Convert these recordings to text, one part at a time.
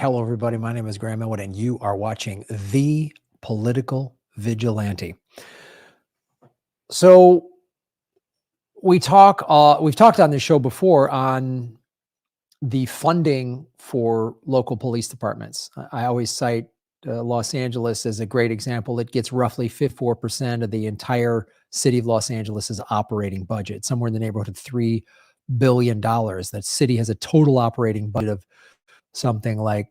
Hello, everybody. My name is Graham Elwood, and you are watching The Political Vigilante. So we've talked on this show before on the funding for local police departments. I always cite Los Angeles as a great example. It gets roughly 54% of the entire city of Los Angeles's operating budget, somewhere in the neighborhood of $3 billion. That city has a total operating budget of something like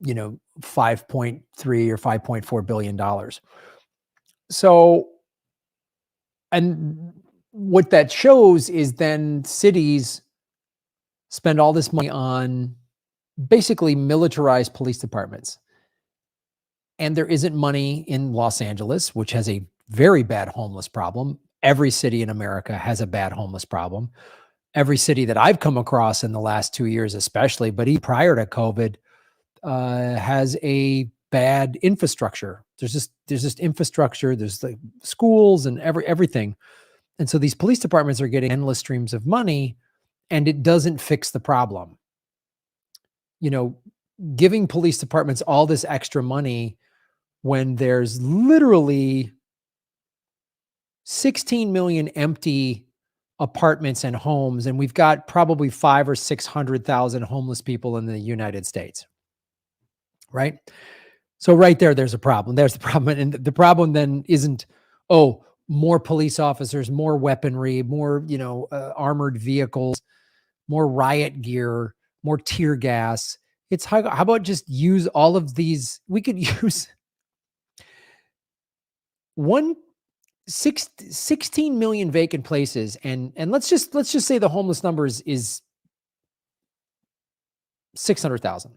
5.3 or $5.4 billion. So, and what that shows is then cities spend all this money on basically militarized police departments. And there isn't money in Los Angeles, which has a very bad homeless problem. Every city in America has a bad homeless problem. Every city that I've come across in the last 2 years, especially, but even prior to COVID, has a bad infrastructure. There's just infrastructure. There's the schools and everything. And so these police departments are getting endless streams of money, and it doesn't fix the problem. Giving police departments all this extra money when there's literally 16 million empty apartments and homes, and we've got probably 500,000 or 600,000 homeless people in the United States. Right? So right there's a problem. There's the problem. And the problem then isn't, more police officers, more weaponry, more, armored vehicles, more riot gear, more tear gas. It's how about just use all of these? We could use 16 million vacant places. And let's just say the homeless numbers is 600,000.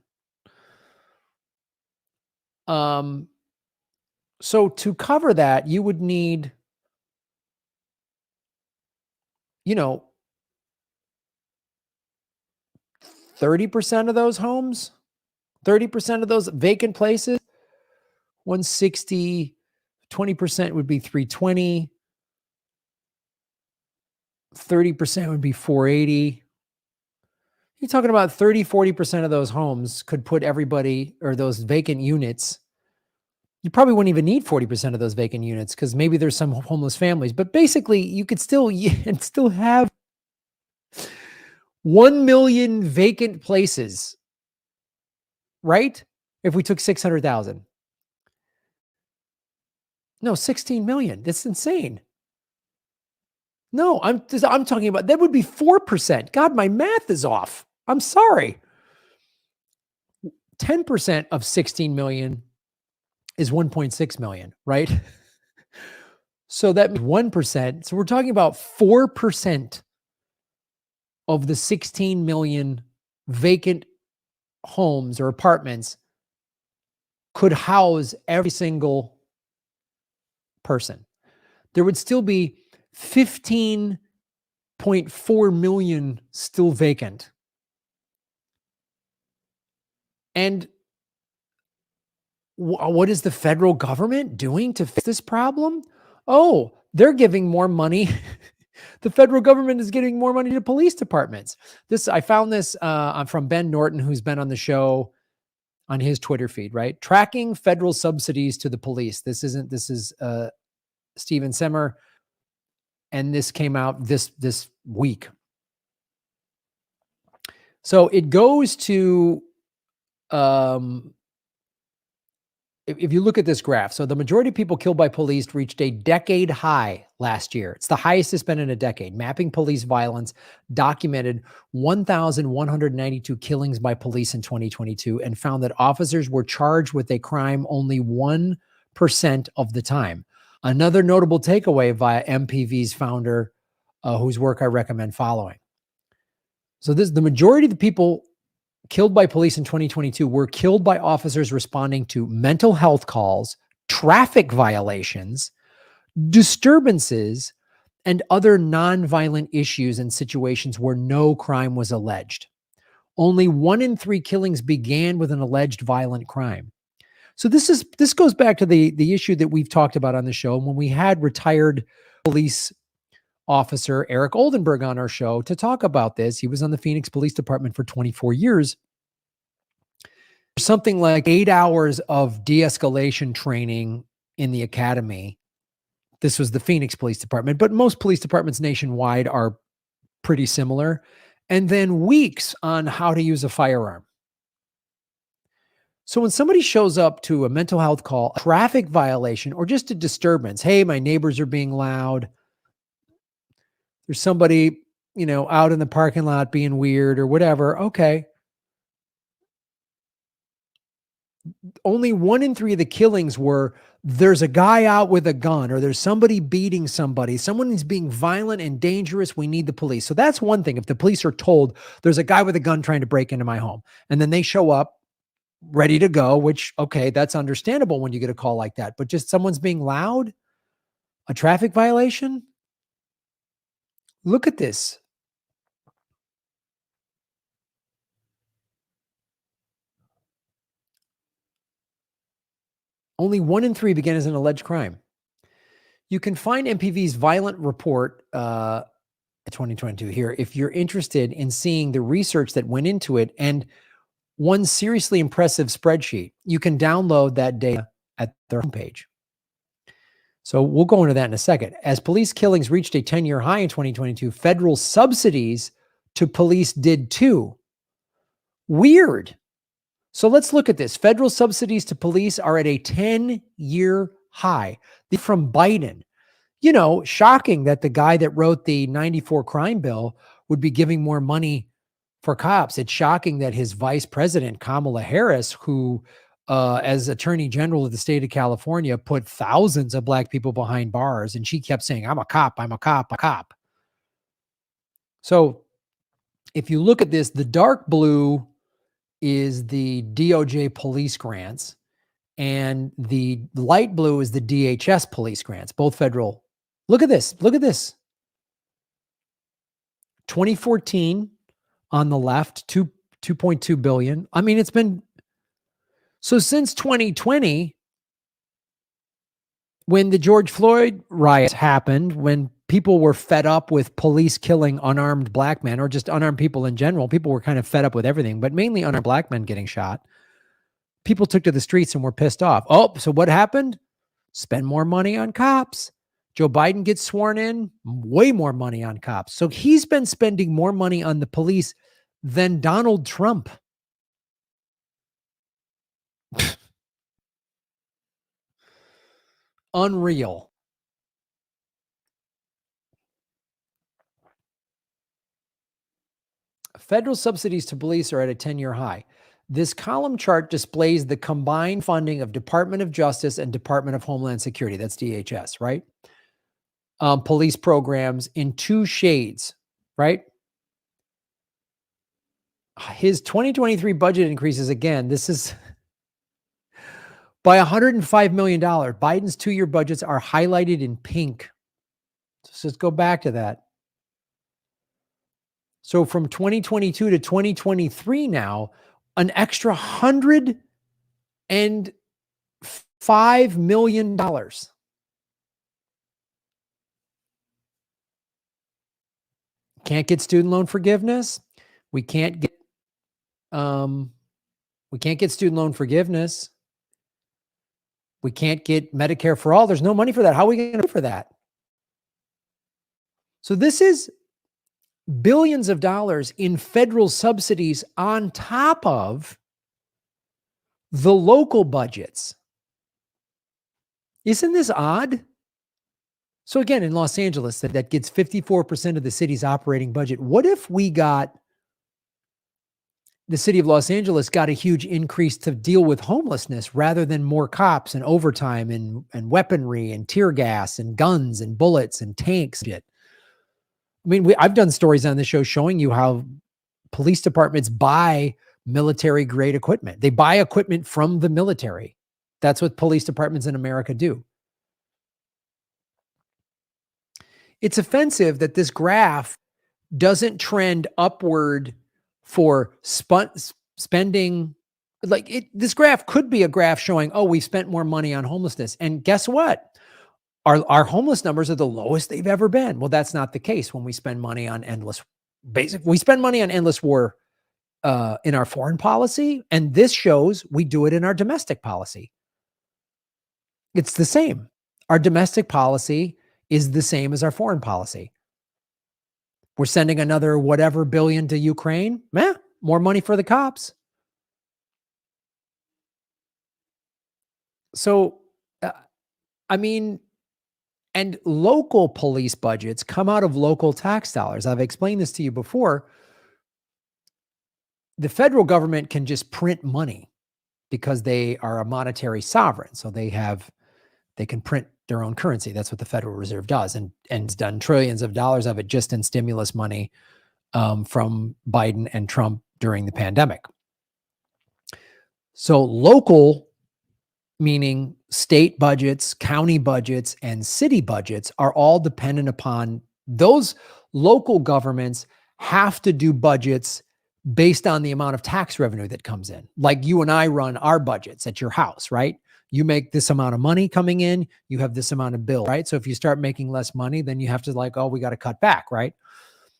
So to cover that, you would need, 30% of those homes, 30% of those vacant places, 160, 20% would be 320, 30% would be 480. You're talking about 30, 40% of those homes could put everybody, or those vacant units. You probably wouldn't even need 40% of those vacant units because maybe there's some homeless families, but basically you could still have 1 million vacant places, right? If we took 600,000. No, 16 million. That's insane. No, I'm talking about, that would be 4%. God, my math is off. I'm sorry. 10% of 16 million is 1.6 million, right? So that means 1%. So we're talking about 4% of the 16 million vacant homes or apartments could house every single person. There would still be 15.4 million still vacant. And what is the federal government doing to fix this problem? Oh, they're giving more money. The federal government is giving more money to police departments. I found this from Ben Norton, who's been on the show on his Twitter feed, right? Tracking federal subsidies to the police. This is Steven Semmer, and this came out this week. So it goes to, if you look at this graph, so the majority of people killed by police reached a decade high last year. It's the highest it's been in a decade. Mapping police violence documented 1,192 killings by police in 2022 and found that officers were charged with a crime only 1% of the time. Another notable takeaway via MPV's founder, whose work I recommend following. So the majority of the people killed by police in 2022 were killed by officers responding to mental health calls, traffic violations, disturbances, and other nonviolent issues and situations where no crime was alleged. Only 1 in 3 killings began with an alleged violent crime. So this goes back to the issue that we've talked about on the show when we had retired police officer Eric Oldenburg on our show to talk about this. He was on the Phoenix Police Department for 24 years. something like 8 hours of de-escalation training in the academy. This was the Phoenix Police Department, but most police departments nationwide are pretty similar. And then weeks on how to use a firearm. So when somebody shows up to a mental health call, a traffic violation, or just a disturbance, hey, my neighbors are being loud. There's somebody, out in the parking lot being weird or whatever. Okay. Only 1 in 3 of the killings were there's a guy out with a gun or there's somebody beating somebody. Someone is being violent and dangerous. We need the police. So that's one thing. If the police are told there's a guy with a gun trying to break into my home and then they show up ready to go, which, okay, that's understandable when you get a call like that. But just someone's being loud, a traffic violation. Look at this. Only 1 in 3 began as an alleged crime. You can find MPV's violent report 2022 here if you're interested in seeing the research that went into it and one seriously impressive spreadsheet. You can download that data at their homepage. So we'll go into that in a second. As police killings reached a 10-year high in 2022, federal subsidies to police did too. Weird. So let's look at this. Federal subsidies to police are at a 10-year high. From Biden. Shocking that the guy that wrote the 94 crime bill would be giving more money for cops. It's shocking that his vice president, Kamala Harris, who, as attorney general of the state of California, put thousands of black people behind bars. And she kept saying, I'm a cop, I'm a cop, I'm a cop. So if you look at this, the dark blue is the DOJ police grants. And the light blue is the DHS police grants, both federal. Look at this. Look at this. 2014 on the left, 2.2 billion. I mean, it's been so since 2020, when the George Floyd riots happened, when people were fed up with police killing unarmed black men or just unarmed people in general, people were kind of fed up with everything, but mainly unarmed black men getting shot. People took to the streets and were pissed off. Oh, so what happened? Spend more money on cops. Joe Biden gets sworn in, way more money on cops. So he's been spending more money on the police than Donald Trump. Unreal. Federal subsidies to police are at a 10-year high. This column chart displays the combined funding of Department of Justice and Department of Homeland Security. That's DHS, right? Police programs in 2 shades, right? His 2023 budget increases, again, this is by $105 million. Biden's 2-year budgets are highlighted in pink. So let's go back to that. So from 2022 to 2023 now, an extra $105 million. Can't get student loan forgiveness. We can't get student loan forgiveness. We can't get Medicare for all. There's no money for that. How are we going to pay for that? So this is billions of dollars in federal subsidies on top of the local budgets. Isn't this odd? So again, in Los Angeles, that gets 54% of the city's operating budget. What if we got the city of Los Angeles got a huge increase to deal with homelessness rather than more cops and overtime and weaponry and tear gas and guns and bullets and tanks? I mean, I've done stories on the show showing you how police departments buy military grade equipment. They buy equipment from the military. That's what police departments in America do. It's offensive that this graph doesn't trend upward for spending. This graph could be a graph showing, oh, we spent more money on homelessness. And guess what? Our homeless numbers are the lowest they've ever been. Well, that's not the case when we spend money on endless war in our foreign policy, and this shows we do it in our domestic policy. It's the same. Our domestic policy is the same as our foreign policy. We're sending another whatever billion to Ukraine. More money for the cops. So, uh, I mean, and local police budgets come out of local tax dollars. I've explained this to you before. The federal government can just print money because they are a monetary sovereign. So they can print their own currency. That's what the Federal Reserve does, and it's done trillions of dollars of it just in stimulus money from Biden and Trump during the pandemic. So local, meaning state budgets, county budgets, and city budgets, are all dependent upon those local governments have to do budgets based on the amount of tax revenue that comes in. Like you and I run our budgets at your house, right? You make this amount of money coming in, you have this amount of bill, right? So if you start making less money, then you have to we got to cut back, right?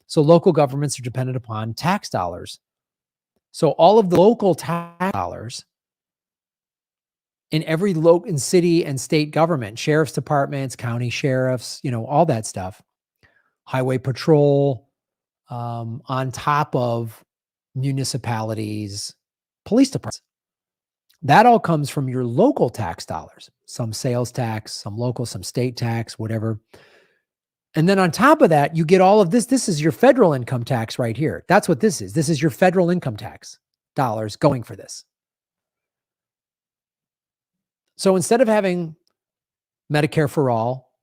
So local governments are dependent upon tax dollars. So all of the local tax dollars in every local city and state government, sheriff's departments, county sheriffs, all that stuff, highway patrol, on top of municipalities, police departments. That all comes from your local tax dollars, some sales tax, some local, some state tax, whatever. And then on top of that, you get all of this. This is your federal income tax right here. That's what this is. This is your federal income tax dollars going for this. So instead of having Medicare for all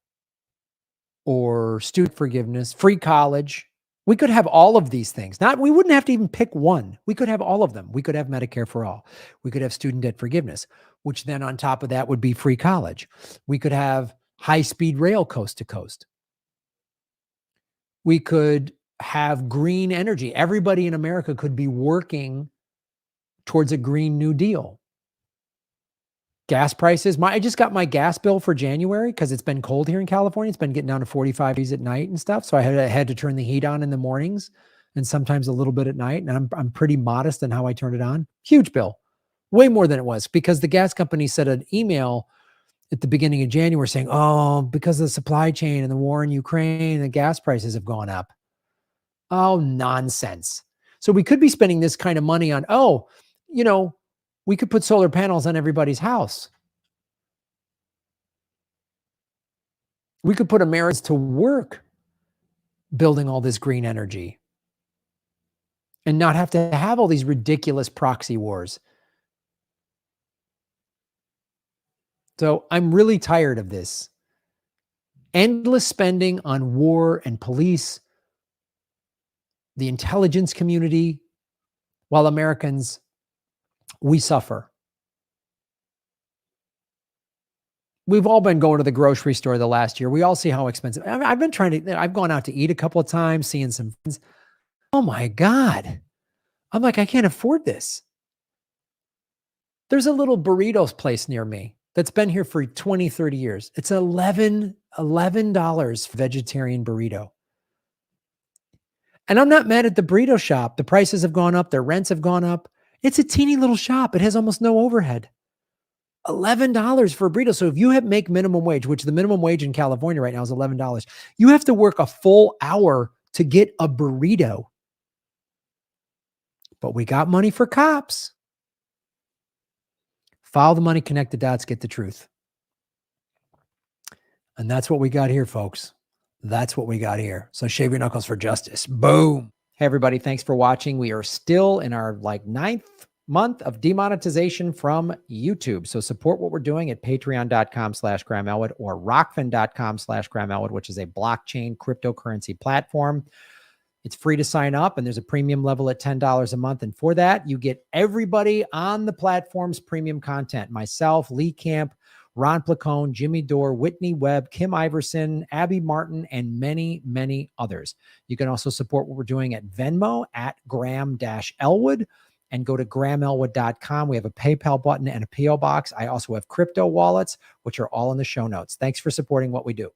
or student forgiveness, free college, we could have all of these things. We wouldn't have to even pick one. We could have all of them. We could have Medicare for all. We could have student debt forgiveness, which then on top of that would be free college. We could have high-speed rail coast to coast. We could have green energy. Everybody in America could be working towards a Green New Deal. Gas prices. I just got my gas bill for January because it's been cold here in California. It's been getting down to 45 degrees at night and stuff. So I had to turn the heat on in the mornings and sometimes a little bit at night. And I'm pretty modest in how I turn it on. Huge bill, way more than it was, because the gas company sent an email at the beginning of January saying, oh, because of the supply chain and the war in Ukraine, the gas prices have gone up. Oh, nonsense. So we could be spending this kind of money on, we could put solar panels on everybody's house. We could put Americans to work building all this green energy and not have to have all these ridiculous proxy wars. So I'm really tired of this endless spending on war and police, the intelligence community, while Americans, we suffer. We've all been going to the grocery store the last year. We all see how expensive. I've gone out to eat a couple of times, seeing some friends. Oh my God. I'm like, I can't afford this. There's a little burritos place near me that's been here for 20, 30 years. It's $11 vegetarian burrito. And I'm not mad at the burrito shop. The prices have gone up. Their rents have gone up. It's a teeny little shop. It has almost no overhead. $11 for a burrito. So if you make minimum wage, which the minimum wage in California right now is $11, you have to work a full hour to get a burrito. But we got money for cops. Follow the money, connect the dots, get the truth. And that's what we got here, folks. That's what we got here. So shave your knuckles for justice. Boom. Hey, everybody. Thanks for watching. We are still in our 9th month of demonetization from YouTube. So support what we're doing at patreon.com/Graham Elwood or rockfin.com/Graham Elwood, which is a blockchain cryptocurrency platform. It's free to sign up, and there's a premium level at $10 a month. And for that, you get everybody on the platform's premium content. Myself, Lee Camp, Ron Placone, Jimmy Dore, Whitney Webb, Kim Iverson, Abby Martin, and many, many others. You can also support what we're doing at Venmo at Graham-Elwood and go to GrahamElwood.com. We have a PayPal button and a PO box. I also have crypto wallets, which are all in the show notes. Thanks for supporting what we do.